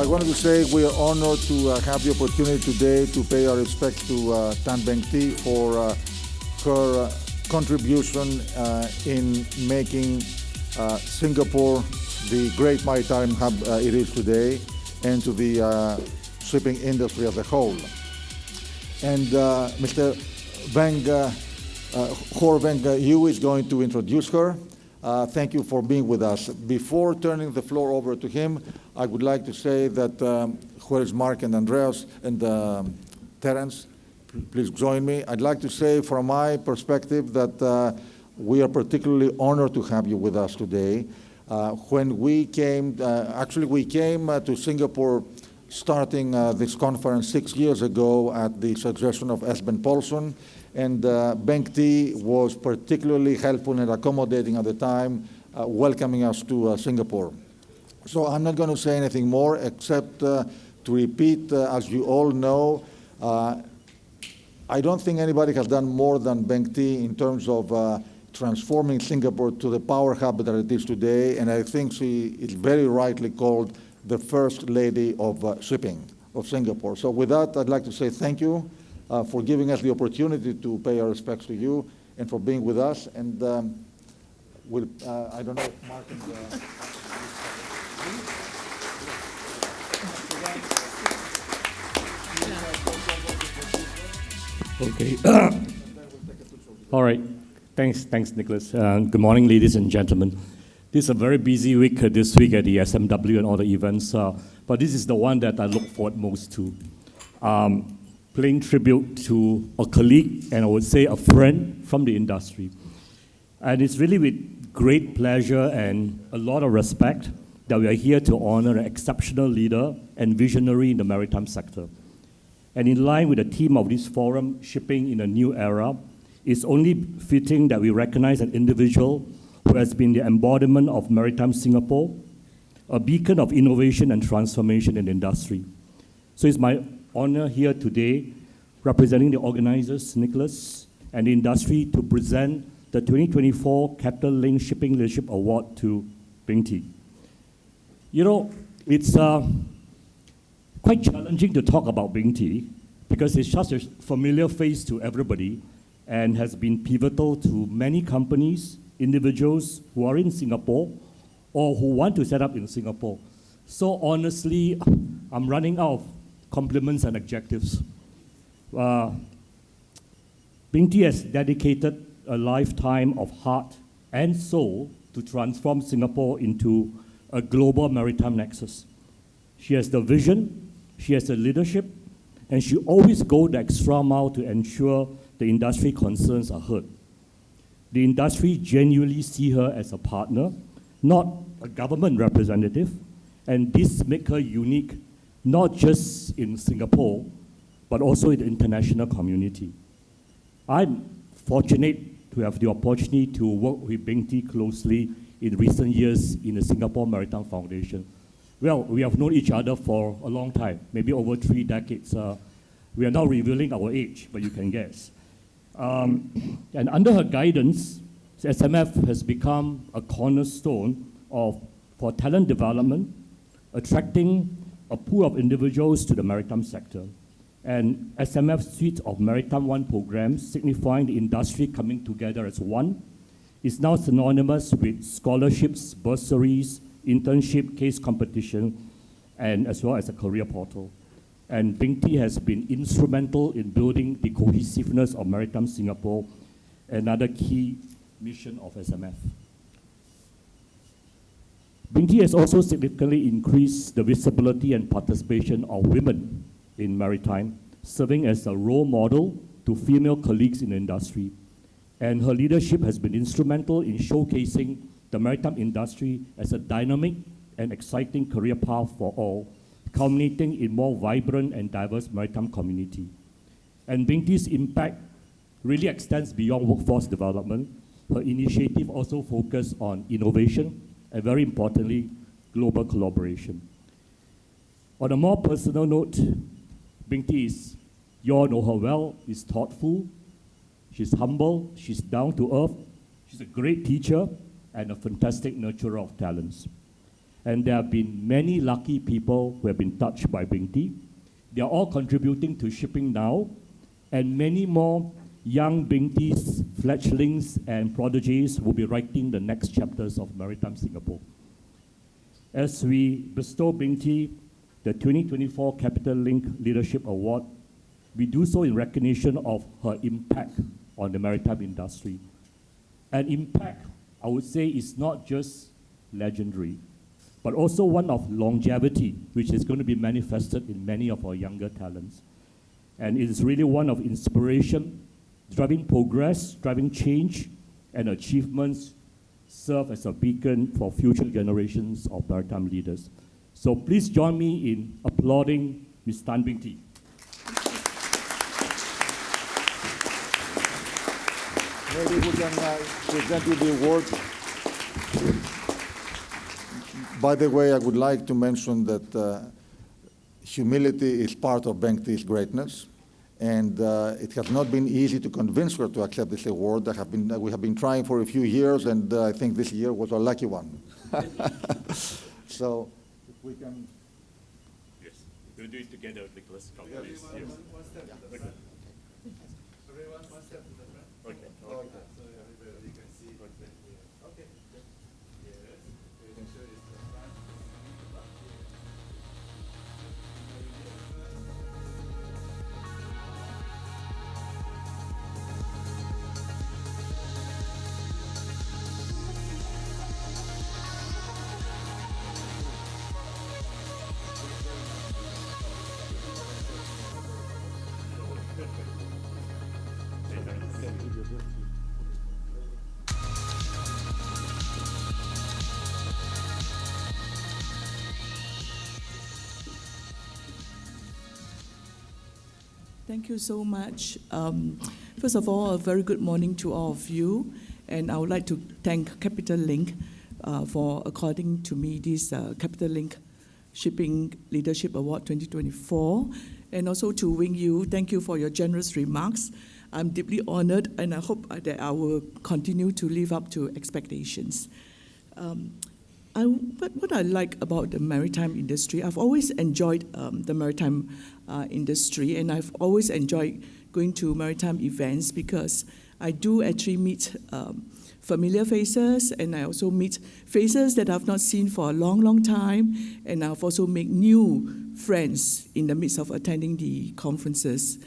wanted to say we are honored to have the opportunity today to pay our respects to Tan Beng for her contribution in making Singapore the great maritime hub it is today, and to the shipping industry as a whole. And Mr. Weng, Hor Weng Yu is going to introduce her. Thank you for being with us. Before turning the floor over to him, I would like to say that where's Mark and Andreas and Terence, please join me. I'd like to say from my perspective that we are particularly honored to have you with us today. When we came, actually we came to Singapore starting this conference 6 years ago at the suggestion of Esben Paulson, and Beng was particularly helpful and accommodating at the time, welcoming us to Singapore. So I'm not going to say anything more except to repeat, as you all know, I don't think anybody has done more than Beng in terms of transforming Singapore to the power hub that it is today, and I think she is very rightly called the First Lady of Shipping of Singapore. So with that, I'd like to say thank you for giving us the opportunity to pay our respects to you and for being with us. And I don't know if Mark and... Okay. All right. Thanks, Nicholas. Good morning, ladies and gentlemen. This is a very busy week this week at the SMW and all the events, but this is the one that I look forward most to. Paying tribute to a colleague and I would say a friend from the industry. And it's really with great pleasure and a lot of respect that we are here to honor an exceptional leader and visionary in the maritime sector. And in line with the theme of this forum, Shipping in a New Era, it's only fitting that we recognize an individual who has been the embodiment of Maritime Singapore, a beacon of innovation and transformation in the industry. So it's my honor here today, representing the organizers, Nicholas, and the industry to present the 2024 Capital Link Shipping Leadership Award to Beng. You know, it's quite challenging to talk about Beng because it's such a familiar face to everybody and has been pivotal to many companies, individuals who are in Singapore or who want to set up in Singapore. So honestly, I'm running out of compliments and adjectives. Beng has dedicated a lifetime of heart and soul to transform Singapore into a global maritime nexus. She has the vision, she has the leadership, and she always goes the extra mile to ensure the industry concerns are heard. The industry genuinely see her as a partner, not a government representative, and this makes her unique, not just in Singapore, but also in the international community. I'm fortunate to have the opportunity to work with Beng closely in recent years in the Singapore Maritime Foundation. Well, we have known each other for a long time, maybe over 3 decades. We are now revealing our age, but you can guess. And under her guidance, SMF has become a cornerstone for talent development, attracting a pool of individuals to the maritime sector. And SMF's suite of Maritime One programs, signifying the industry coming together as one, is now synonymous with scholarships, bursaries, internship, case competition, and as well as a career portal. And Beng has been instrumental in building the cohesiveness of Maritime Singapore, another key mission of SMF. Beng has also significantly increased the visibility and participation of women in maritime, serving as a role model to female colleagues in the industry. And her leadership has been instrumental in showcasing the maritime industry as a dynamic and exciting career path for all, culminating in more vibrant and diverse maritime community. And Beng's impact really extends beyond workforce development. Her initiative also focuses on innovation and, very importantly, global collaboration. On a more personal note, Beng is, you all know her well, is thoughtful, she's humble, she's down to earth, she's a great teacher, and a fantastic nurturer of talents. And there have been many lucky people who have been touched by Beng Tea. They are all contributing to shipping now, and many more young Beng Tea's fledglings and prodigies will be writing the next chapters of Maritime Singapore. As we bestow Beng Tea the 2024 Capital Link Leadership Award, we do so in recognition of her impact on the maritime industry. An impact, I would say, is not just legendary, but also one of longevity, which is going to be manifested in many of our younger talents. And it is really one of inspiration, driving progress, driving change, and achievements serve as a beacon for future generations of maritime leaders. So please join me in applauding Ms. Tan Beng Tea. Maybe we can present you the award. By the way, I would like to mention that humility is part of Beng Tea's greatness, and it has not been easy to convince her to accept this award. We have been trying for a few years, and I think this year was a lucky one. So, if we can... Yes, we'll do it together, Nicholas. Come, yes. Please. Yes. One step to the front. Everyone, one step to the front. Okay. Okay. So everybody can see. Okay. Yes. Make sure it's the front. Thank you so much. First of all, a very good morning to all of you. And I would like to thank Capital Link for according to me this Capital Link Shipping Leadership Award 2024. And also to Weng, thank you for your generous remarks. I'm deeply honored, and I hope that I will continue to live up to expectations. What I like about the maritime industry, I've always enjoyed the maritime industry, and I've always enjoyed going to maritime events because I do actually meet familiar faces, and I also meet faces that I've not seen for a long, long time, and I've also made new friends in the midst of attending the conferences.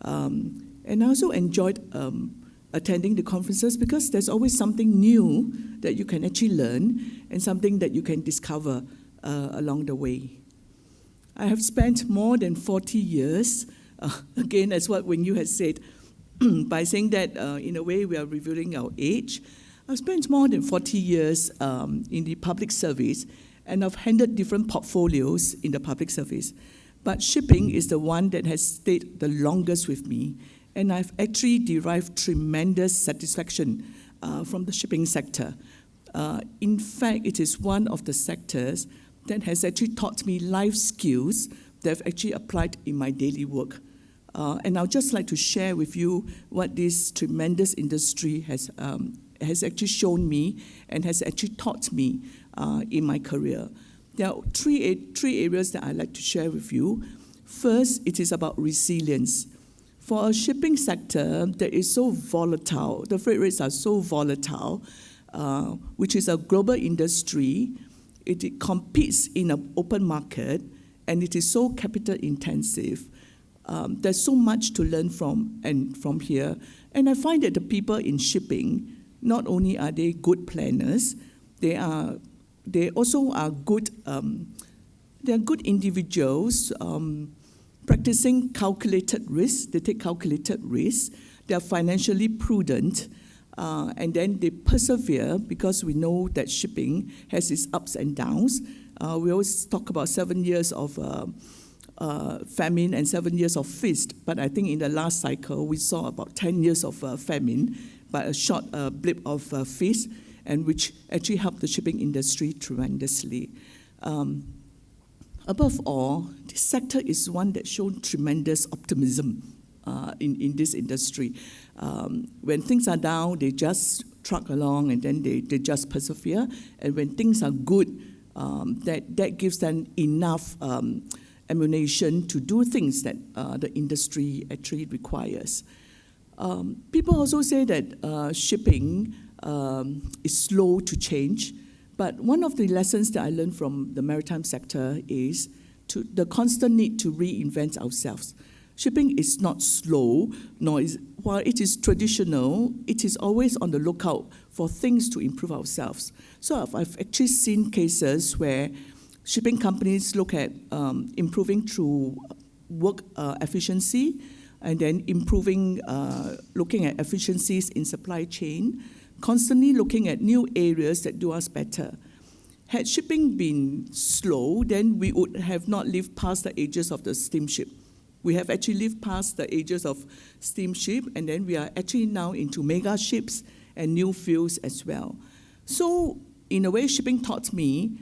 And I also enjoyed attending the conferences because there's always something new that you can actually learn and something that you can discover along the way. I have spent more than 40 years, again, as what Weng has said, by saying that in a way we are revealing our age. I've spent more than 40 years in the public service, and I've handled different portfolios in the public service. But shipping is the one that has stayed the longest with me, and I've actually derived tremendous satisfaction from the shipping sector. In fact, it is one of the sectors that has actually taught me life skills that I've actually applied in my daily work. And I'd just like to share with you what this tremendous industry has actually shown me and has actually taught me in my career. There are three areas that I'd like to share with you. First, it is about resilience. For a shipping sector that is so volatile, the freight rates are so volatile, which is a global industry, it competes in an open market, and it is so capital intensive. There's so much to learn from here. And I find that the people in shipping, not only are they good planners, they also are good, they're good individuals, practicing calculated risks. They take calculated risks. They are financially prudent, and then they persevere because we know that shipping has its ups and downs. We always talk about 7 years of famine and 7 years of feast, but I think in the last cycle we saw about 10 years of famine, but a short blip of feast, and which actually helped the shipping industry tremendously. Above all, this sector is one that shows tremendous optimism in this industry. When things are down, they just truck along and then they just persevere. And when things are good, that gives them enough ammunition to do things that the industry actually requires. People also say that shipping is slow to change, but one of the lessons that I learned from the maritime sector is the constant need to reinvent ourselves. Shipping is not slow, while it is traditional, it is always on the lookout for things to improve ourselves. So I've actually seen cases where shipping companies look at improving through work efficiency, and then improving, looking at efficiencies in supply chain, constantly looking at new areas that do us better. Had shipping been slow, then we would have not lived past the ages of the steamship. We have actually lived past the ages of steamship, and then we are actually now into mega ships and new fuels as well. So, in a way, shipping taught me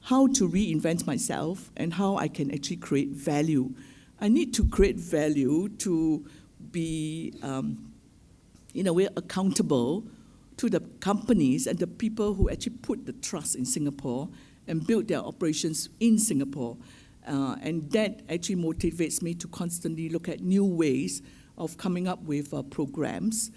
how to reinvent myself and how I can actually create value. I need to create value to be, in a way, accountable to the companies and the people who actually put the trust in Singapore and build their operations in Singapore. And that actually motivates me to constantly look at new ways of coming up with programs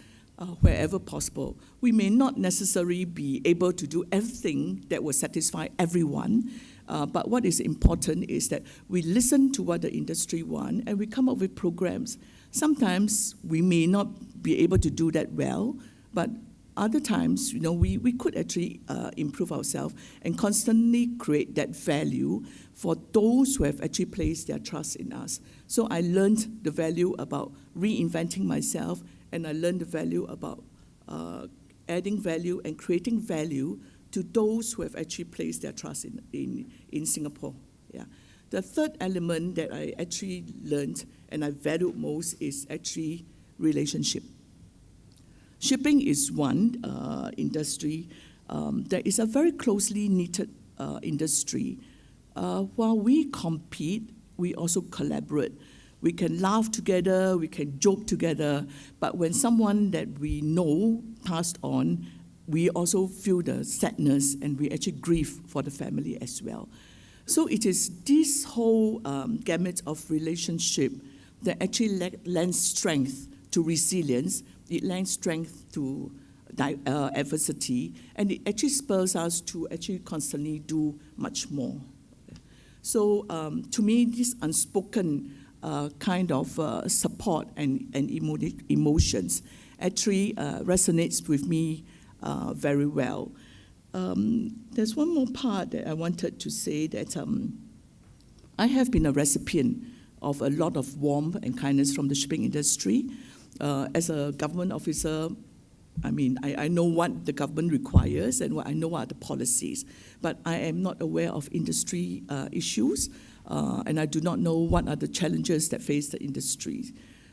wherever possible. We may not necessarily be able to do everything that will satisfy everyone, but what is important is that we listen to what the industry wants and we come up with programs. Sometimes we may not be able to do that well, but other times, we could actually improve ourselves and constantly create that value for those who have actually placed their trust in us. So I learned the value about reinventing myself, and I learned the value about adding value and creating value to those who have actually placed their trust in Singapore. Yeah. The third element that I actually learned and I valued most is actually relationship. Shipping is one industry that is a very closely knitted industry. While we compete, we also collaborate. We can laugh together, we can joke together, but when someone that we know passed on, we also feel the sadness and we actually grieve for the family as well. So it is this whole gamut of relationship that actually lends strength to resilience. It lends strength to adversity, and it actually spurs us to actually constantly do much more. So to me, this unspoken kind of support and emotions actually resonates with me very well. There's one more part that I wanted to say, that I have been a recipient of a lot of warmth and kindness from the shipping industry. As a government officer, I know what the government requires and I know what are the policies, but I am not aware of industry issues, and I do not know what are the challenges that face the industry.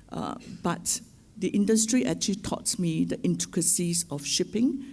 But the industry actually taught me the intricacies of shipping.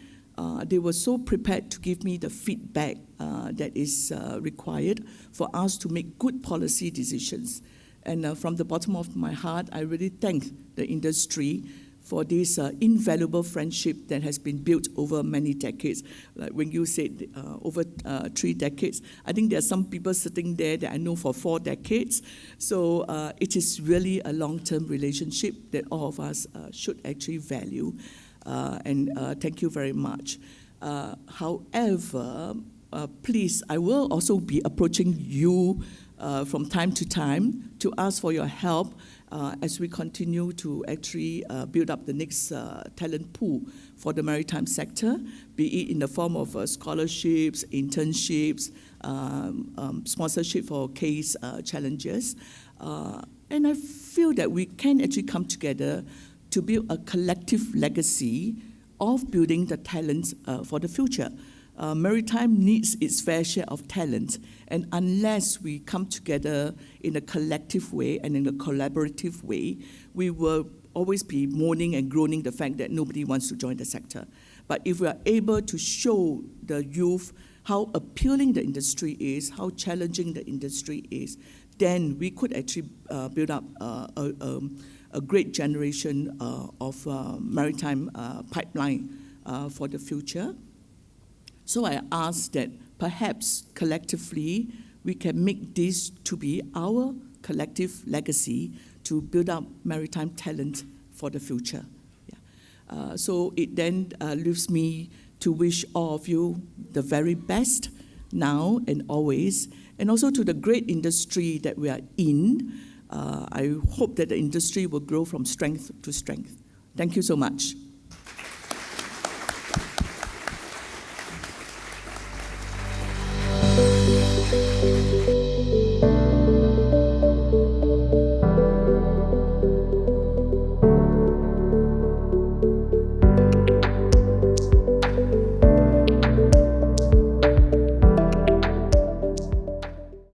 They were so prepared to give me the feedback that is required for us to make good policy decisions. And from the bottom of my heart, I really thank the industry for this invaluable friendship that has been built over many decades. Like when you said over 3 decades, I think there are some people sitting there that I know for 4 decades. So it is really a long-term relationship that all of us should actually value. And thank you very much. However, please, I will also be approaching you from time to time to ask for your help as we continue to actually build up the next talent pool for the maritime sector, be it in the form of scholarships, internships, sponsorship for case challenges. And I feel that we can actually come together to build a collective legacy of building the talents for the future. Maritime needs its fair share of talent, and unless we come together in a collective way and in a collaborative way, we will always be moaning and groaning the fact that nobody wants to join the sector. But if we are able to show the youth how appealing the industry is, how challenging the industry is, then we could actually build up a great generation of maritime pipeline for the future. So I ask that perhaps collectively we can make this to be our collective legacy to build up maritime talent for the future. Yeah. So it then leaves me to wish all of you the very best now and always, and also to the great industry that we are in. I hope that the industry will grow from strength to strength. Thank you so much.